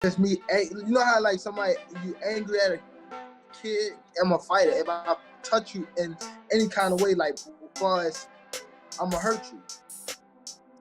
It's me. You know how like somebody you angry at a kid? I'm a fighter. If I touch you in any kind of way, like as far as I'm gonna hurt you.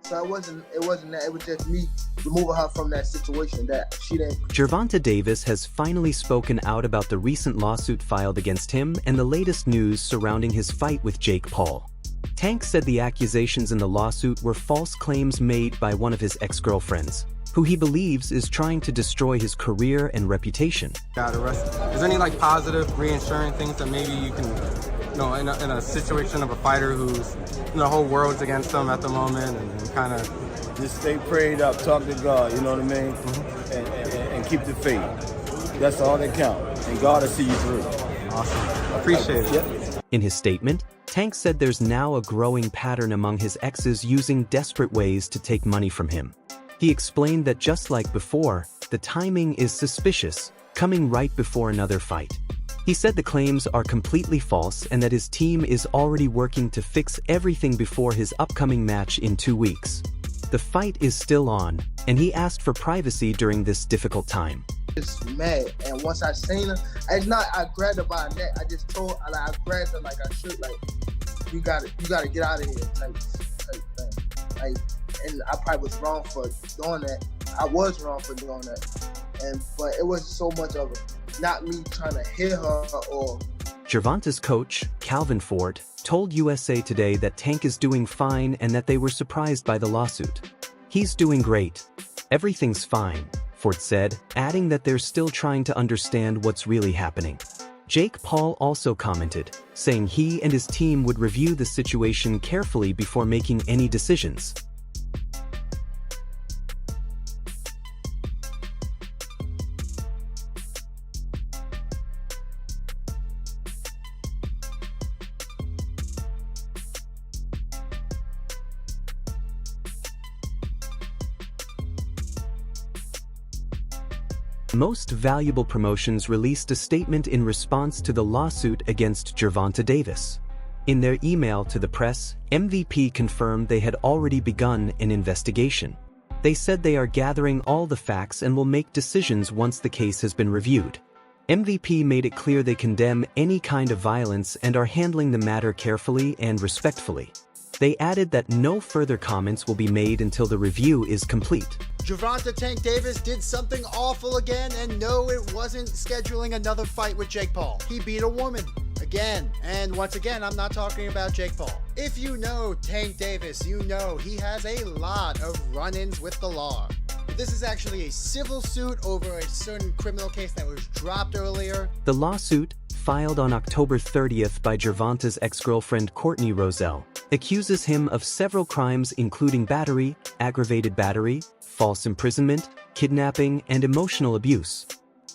So it wasn't that. It was just me removing her from that situation that she didn't. Gervonta Davis has finally spoken out about the recent lawsuit filed against him and the latest news surrounding his fight with Jake Paul. Tank said the accusations in the lawsuit were false claims made by one of his ex-girlfriends, who he believes is trying to destroy his career and reputation. Got arrested. Is there any like positive reassuring things that maybe you can, in a situation of a fighter who's, the whole world's against them at the moment, and kind of just stay prayed up, talk to God, you know what I mean, and keep the faith. That's all that counts, and God will see you through. Awesome. Appreciate it. Yep. In his statement, Tank said there's now a growing pattern among his exes using desperate ways to take money from him. He explained that just like before, the timing is suspicious, coming right before another fight. He said the claims are completely false and that his team is already working to fix everything before his upcoming match in 2 weeks. The fight is still on, and he asked for privacy during this difficult time. Just mad, and once I seen her, I grabbed her by her neck. I just told her, I grabbed her like I should, like you gotta get out of here, like, and I probably was wrong for doing that. I was wrong for doing that, but it wasn't so much of not me trying to hit her or. Gervonta's coach, Calvin Ford, told USA Today that Tank is doing fine and that they were surprised by the lawsuit. He's doing great. Everything's fine, Ford said, adding that they're still trying to understand what's really happening. Jake Paul also commented, saying he and his team would review the situation carefully before making any decisions. Most Valuable Promotions released a statement in response to the lawsuit against Gervonta Davis. In their email to the press, MVP confirmed they had already begun an investigation. They said they are gathering all the facts and will make decisions once the case has been reviewed. MVP made it clear they condemn any kind of violence and are handling the matter carefully and respectfully. They added that no further comments will be made until the review is complete. Gervonta Tank Davis did something awful again, and no, it wasn't scheduling another fight with Jake Paul. He beat a woman. Again. And once again, I'm not talking about Jake Paul. If you know Tank Davis, you know he has a lot of run-ins with the law. This is actually a civil suit over a certain criminal case that was dropped earlier. The lawsuit, filed on October 30th by Gervonta's ex-girlfriend Courtney Roselle, accuses him of several crimes including battery, aggravated battery, false imprisonment, kidnapping, and emotional abuse.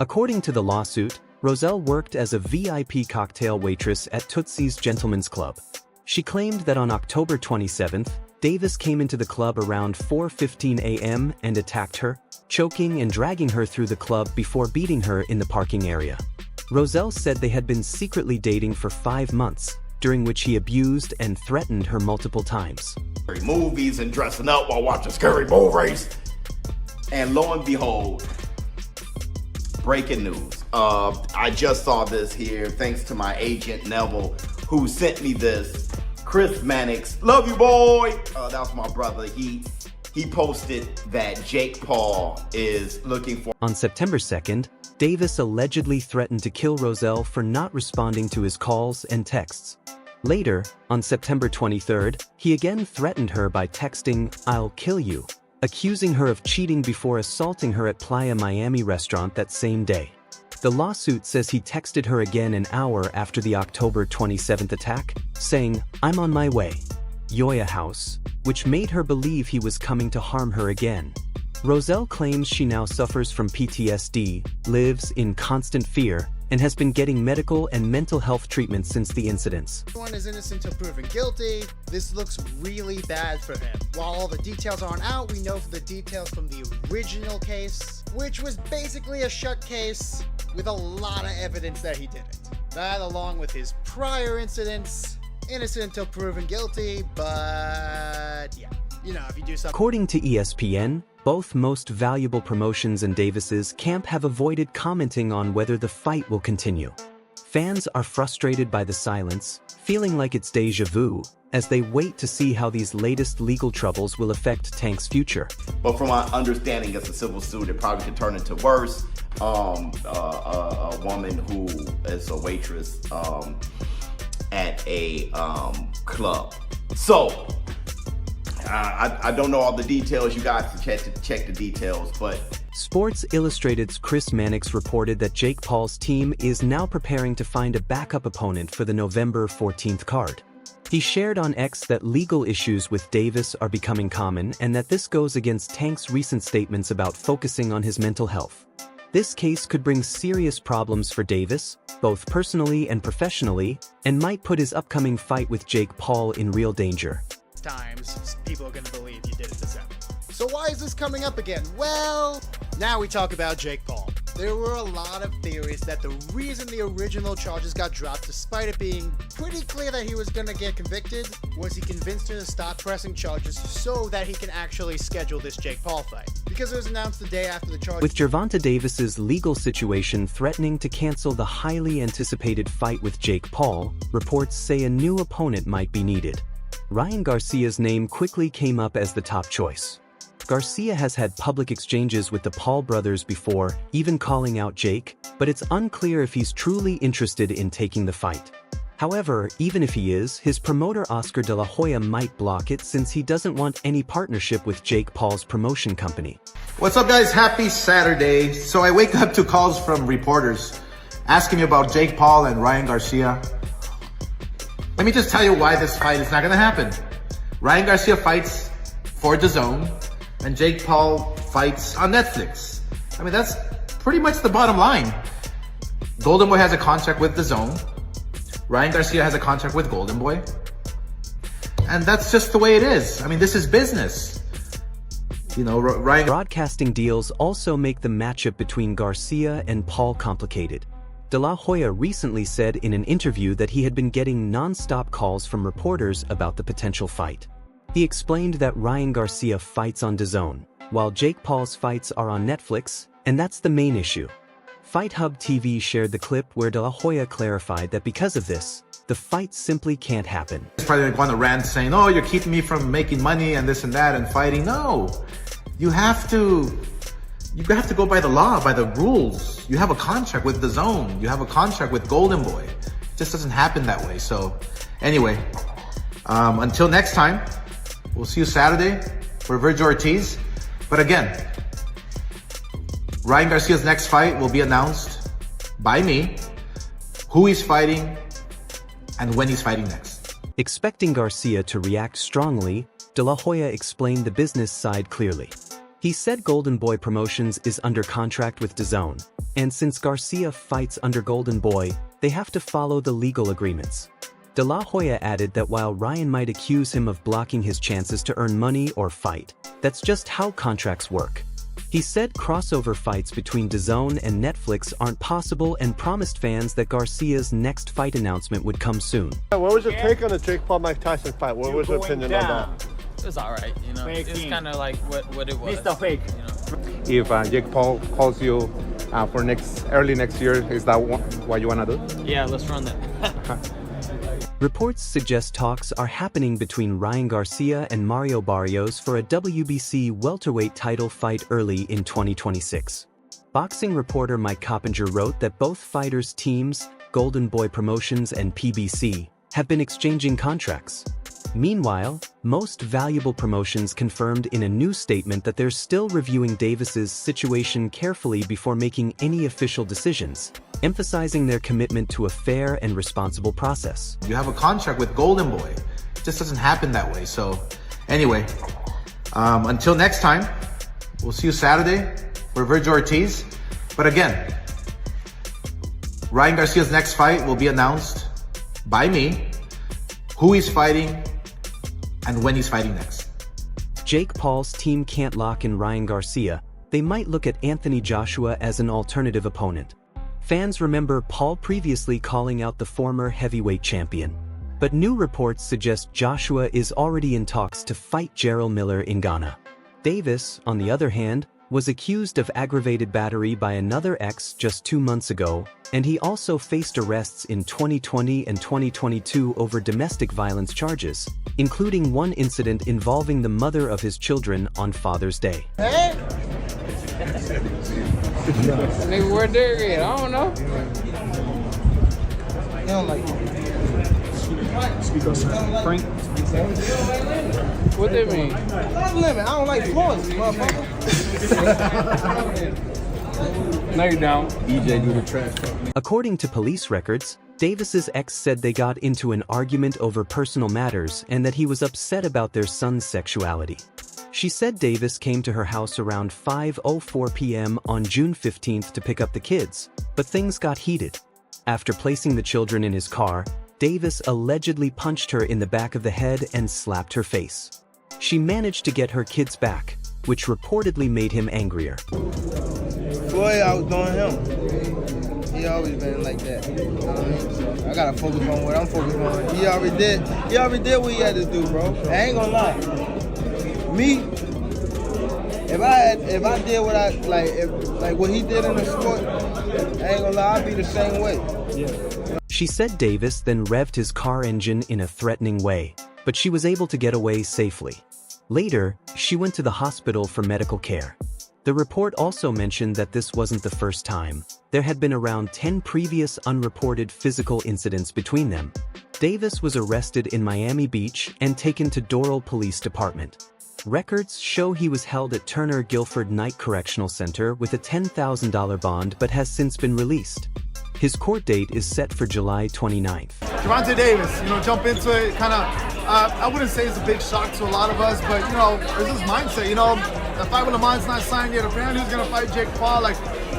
According to the lawsuit, Roselle worked as a VIP cocktail waitress at Tootsie's Gentlemen's Club. She claimed that on October 27th, Davis came into the club around 4:15 a.m. and attacked her, choking and dragging her through the club before beating her in the parking area. Roselle said they had been secretly dating for 5 months, during which he abused and threatened her multiple times. Movies and dressing up while watching scary movies. And lo and behold, breaking news. I just saw this here thanks to my agent Neville, who sent me this. Chris Mannix, love you, boy. That was my brother. He posted that Jake Paul is looking for. On September 2nd, Davis allegedly threatened to kill Roselle for not responding to his calls and texts. Later, on September 23rd, he again threatened her by texting, "I'll kill you," accusing her of cheating before assaulting her at Playa Miami restaurant that same day. The lawsuit says he texted her again an hour after the October 27th attack, saying, "I'm on my way. Yoya House," which made her believe he was coming to harm her again. Roselle claims she now suffers from PTSD, lives in constant fear, and has been getting medical and mental health treatment since the incidents. Everyone is innocent until proven guilty. This looks really bad for him. While all the details aren't out, we know the details from the original case, which was basically a shut case with a lot of evidence that he did it. That, along with his prior incidents, innocent until proven guilty, but yeah. If you do something. According to ESPN, Both Most Valuable Promotions and Davis's camp have avoided commenting on whether the fight will continue. Fans are frustrated by the silence, feeling like it's déjà vu, as they wait to see how these latest legal troubles will affect Tank's future. But from my understanding, it's a civil suit. It probably could turn into worse. A woman who is a waitress at a club. So I don't know all the details. You guys can check the details, but Sports Illustrated's Chris Mannix reported that Jake Paul's team is now preparing to find a backup opponent for the November 14th card. He shared on X that legal issues with Davis are becoming common and that this goes against Tank's recent statements about focusing on his mental health. This case could bring serious problems for Davis, both personally and professionally, and might put his upcoming fight with Jake Paul in real danger. Times people are going to believe you did it to them. So why is this coming up again? Well, now we talk about Jake Paul. There were a lot of theories that the reason the original charges got dropped, despite it being pretty clear that he was going to get convicted, was he convinced her to stop pressing charges so that he can actually schedule this Jake Paul fight. Because it was announced the day after the charges. With Gervonta Davis's legal situation threatening to cancel the highly anticipated fight with Jake Paul, reports say a new opponent might be needed. Ryan Garcia's name quickly came up as the top choice. Garcia has had public exchanges with the Paul brothers before, even calling out Jake, but it's unclear if he's truly interested in taking the fight. However, even if he is, his promoter Oscar De La Hoya might block it since he doesn't want any partnership with Jake Paul's promotion company. What's up, guys? Happy Saturday. So I wake up to calls from reporters asking me about Jake Paul and Ryan Garcia. Let me just tell you why this fight is not going to happen. Ryan Garcia fights for DAZN, and Jake Paul fights on Netflix. I mean, that's pretty much the bottom line. Golden Boy has a contract with DAZN. Ryan Garcia has a contract with Golden Boy. And that's just the way it is. I mean, this is business. You know, Ryan... Broadcasting deals also make the matchup between Garcia and Paul complicated. De La Hoya recently said in an interview that he had been getting non-stop calls from reporters about the potential fight. He explained that Ryan Garcia fights on DAZN, while Jake Paul's fights are on Netflix, and that's the main issue. Fight Hub TV shared the clip where De La Hoya clarified that because of this, the fight simply can't happen. He's probably going to rant saying, oh, you're keeping me from making money and this and that and fighting. No, you have to go by the law, by the rules. You have a contract with DAZN. You have a contract with Golden Boy. It just doesn't happen that way. So anyway, until next time, we'll see you Saturday for Virgil Ortiz. But again, Ryan Garcia's next fight will be announced by me, who he's fighting, and when he's fighting next. Expecting Garcia to react strongly, De La Hoya explained the business side clearly. He said Golden Boy Promotions is under contract with DAZN, and since Garcia fights under Golden Boy, they have to follow the legal agreements. De La Hoya added that while Ryan might accuse him of blocking his chances to earn money or fight, that's just how contracts work. He said crossover fights between DAZN and Netflix aren't possible and promised fans that Garcia's next fight announcement would come soon. What was your take on the Jake Paul-Mike Tyson fight? What was your opinion on that? It was alright, you know. It's kind of like what it was. Mr. Fake. You know. If Jake Paul calls you for early next year, is that what you want to do? Yeah, let's run that. Reports suggest talks are happening between Ryan Garcia and Mario Barrios for a WBC welterweight title fight early in 2026. Boxing reporter Mike Coppinger wrote that both fighters' teams, Golden Boy Promotions and PBC, have been exchanging contracts. Meanwhile, Most Valuable Promotions confirmed in a new statement that they're still reviewing Davis's situation carefully before making any official decisions, emphasizing their commitment to a fair and responsible process. You have a contract with Golden Boy. It just doesn't happen that way. So anyway, until next time, we'll see you Saturday for Virgil Ortiz. But again, Ryan Garcia's next fight will be announced by me, who he's fighting, and when he's fighting next. Jake Paul's team can't lock in Ryan Garcia. They might look at Anthony Joshua as an alternative opponent. Fans remember Paul previously calling out the former heavyweight champion. But new reports suggest Joshua is already in talks to fight Jarrell Miller in Ghana. Davis, on the other hand, was accused of aggravated battery by another ex just 2 months ago, and he also faced arrests in 2020 and 2022 over domestic violence charges, including one incident involving the mother of his children on Father's Day. Nigga, where Derek at? I don't know. You don't like Frank. What that mean? I'm living. I don't like Florence, motherfucker. No, you don't. EJ do the trash. According to police records, Davis's ex said they got into an argument over personal matters and that he was upset about their son's sexuality. She said Davis came to her house around 5:04 p.m. on June 15th to pick up the kids, but things got heated. After placing the children in his car, Davis allegedly punched her in the back of the head and slapped her face. She managed to get her kids back, which reportedly made him angrier. Boy, I was doing him. He always been like that. You know what I mean? So I gotta focus on what I'm focused on. He already did what he had to do, bro. I ain't gonna lie. Me, if I did what I like what he did in the sport, I ain't gonna lie, I'd be the same way. Yeah. She said Davis then revved his car engine in a threatening way, but she was able to get away safely. Later, she went to the hospital for medical care. The report also mentioned that this wasn't the first time. There had been around 10 previous unreported physical incidents between them. Davis was arrested in Miami Beach and taken to Doral Police Department. Records show he was held at Turner Guilford Night Correctional Center with a $10,000 bond but has since been released. His court date is set for July 29th. Gervonta Davis, jump into it, I wouldn't say it's a big shock to a lot of us, but, there's this mindset, the fight with Lamont's not signed yet. Apparently he's going to fight Jake Paul,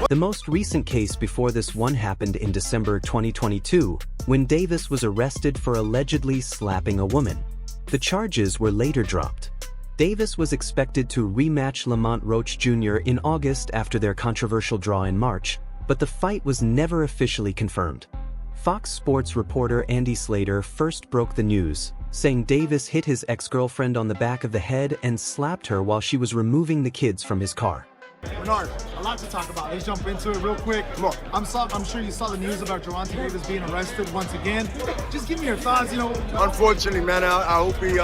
The most recent case before this one happened in December 2022, when Davis was arrested for allegedly slapping a woman. The charges were later dropped. Davis was expected to rematch Lamont Roach Jr. in August after their controversial draw in March, but the fight was never officially confirmed. Fox Sports reporter Andy Slater first broke the news, saying Davis hit his ex-girlfriend on the back of the head and slapped her while she was removing the kids from his car. Bernard, a lot to talk about. Let's jump into it real quick. Look, I'm sure you saw the news about Gervonta Davis being arrested once again. Just give me your thoughts, Unfortunately, man, I hope he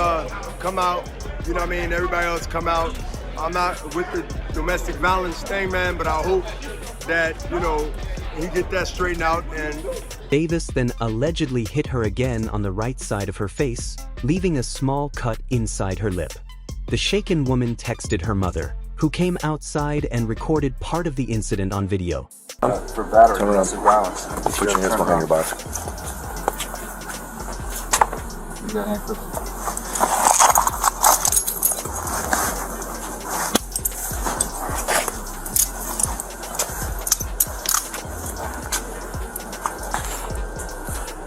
come out. Everybody else come out. I'm not with the domestic violence thing, man, but I hope that, he get that straightened out. And Davis then allegedly hit her again on the right side of her face, leaving a small cut inside her lip. The shaken woman texted her mother, who came outside and recorded part of the incident on video. For battery, turn around. Violence. Put your hands behind your back. You got handcuffs?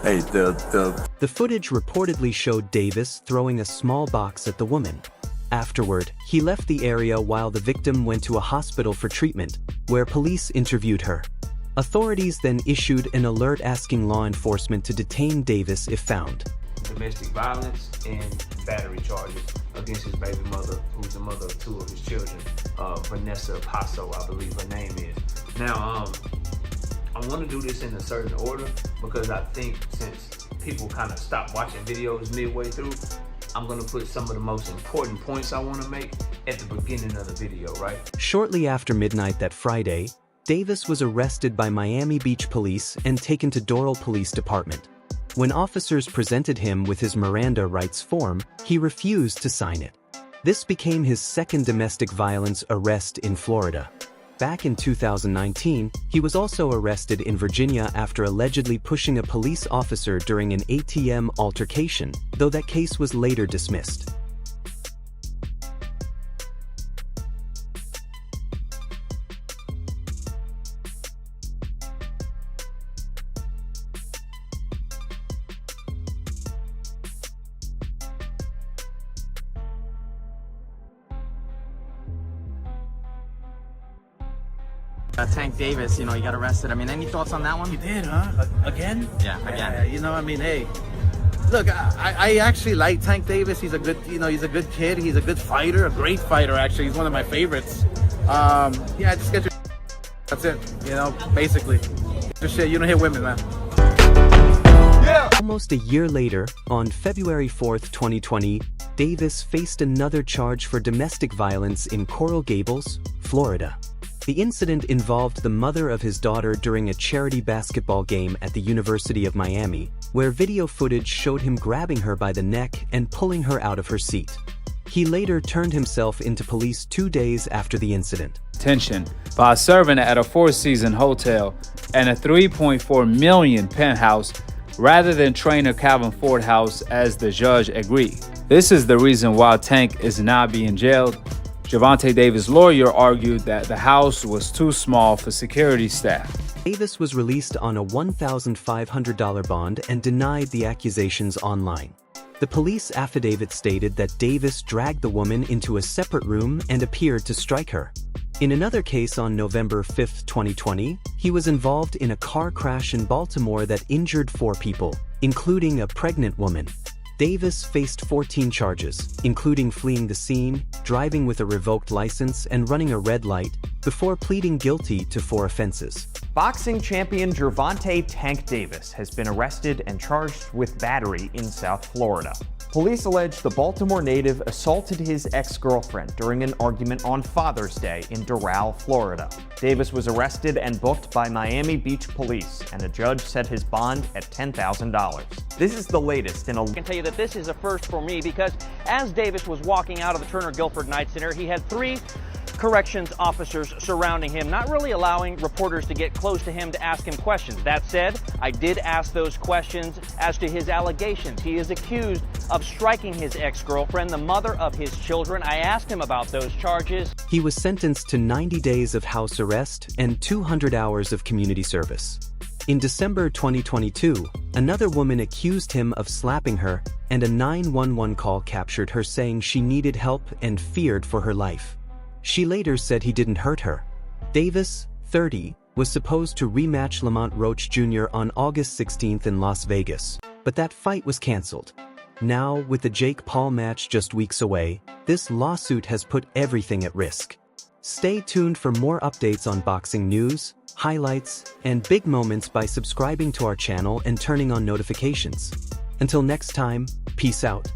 Hey, the footage reportedly showed Davis throwing a small box at the woman. Afterward, he left the area while the victim went to a hospital for treatment, where police interviewed her. Authorities then issued an alert asking law enforcement to detain Davis if found. Domestic violence and battery charges against his baby mother, who's the mother of 2 of his children, Vanessa Paso, I believe her name is. Now, I want to do this in a certain order because I think since people kind of stop watching videos midway through, I'm going to put some of the most important points I want to make at the beginning of the video, right? Shortly after midnight that Friday, Davis was arrested by Miami Beach police and taken to Doral Police Department. When officers presented him with his Miranda rights form, he refused to sign it. This became his second domestic violence arrest in Florida. Back in 2019, he was also arrested in Virginia after allegedly pushing a police officer during an ATM altercation, though that case was later dismissed. Tank Davis, he got arrested. Any thoughts on that one? He did, huh? Again? Yeah, again. Hey, Look, I actually like Tank Davis. He's a good, he's a good kid. He's a good fighter, a great fighter, actually. He's one of my favorites. Yeah, just get your that's it, basically. Get your shit. You don't hit women, man. Yeah. Almost a year later, on February 4th, 2020, Davis faced another charge for domestic violence in Coral Gables, Florida. The incident involved the mother of his daughter during a charity basketball game at the University of Miami, where video footage showed him grabbing her by the neck and pulling her out of her seat. He later turned himself into police 2 days after the incident. Attention by serving at a four-season hotel and a $3.4 million penthouse rather than trainer Calvin Ford House as the judge agreed. This is the reason why Tank is not being jailed. Gervonta Davis' lawyer argued that the house was too small for security staff. Davis was released on a $1,500 bond and denied the accusations online. The police affidavit stated that Davis dragged the woman into a separate room and appeared to strike her. In another case on November 5, 2020, he was involved in a car crash in Baltimore that injured 4 people, including a pregnant woman. Davis faced 14 charges, including fleeing the scene, driving with a revoked license, and running a red light, before pleading guilty to 4 offenses. Boxing champion Gervonta "Tank" Davis has been arrested and charged with battery in South Florida. Police allege the Baltimore native assaulted his ex-girlfriend during an argument on Father's Day in Doral, Florida. Davis was arrested and booked by Miami Beach police, and a judge set his bond at $10,000. This is the latest in a... I can tell you that this is a first for me because as Davis was walking out of the Turner Guilford Night Center, he had 3 corrections officers surrounding him, not really allowing reporters to get close to him to ask him questions. That said, I did ask those questions as to his allegations. He is accused of striking his ex-girlfriend, the mother of his children. I asked him about those charges. He was sentenced to 90 days of house arrest and 200 hours of community service. In December 2022, another woman accused him of slapping her, and a 911 call captured her saying she needed help and feared for her life. She later said he didn't hurt her. Davis, 30, was supposed to rematch Lamont Roach Jr. on August 16th in Las Vegas, but that fight was canceled. Now, with the Jake Paul match just weeks away, this lawsuit has put everything at risk. Stay tuned for more updates on boxing news, highlights, and big moments by subscribing to our channel and turning on notifications. Until next time, peace out.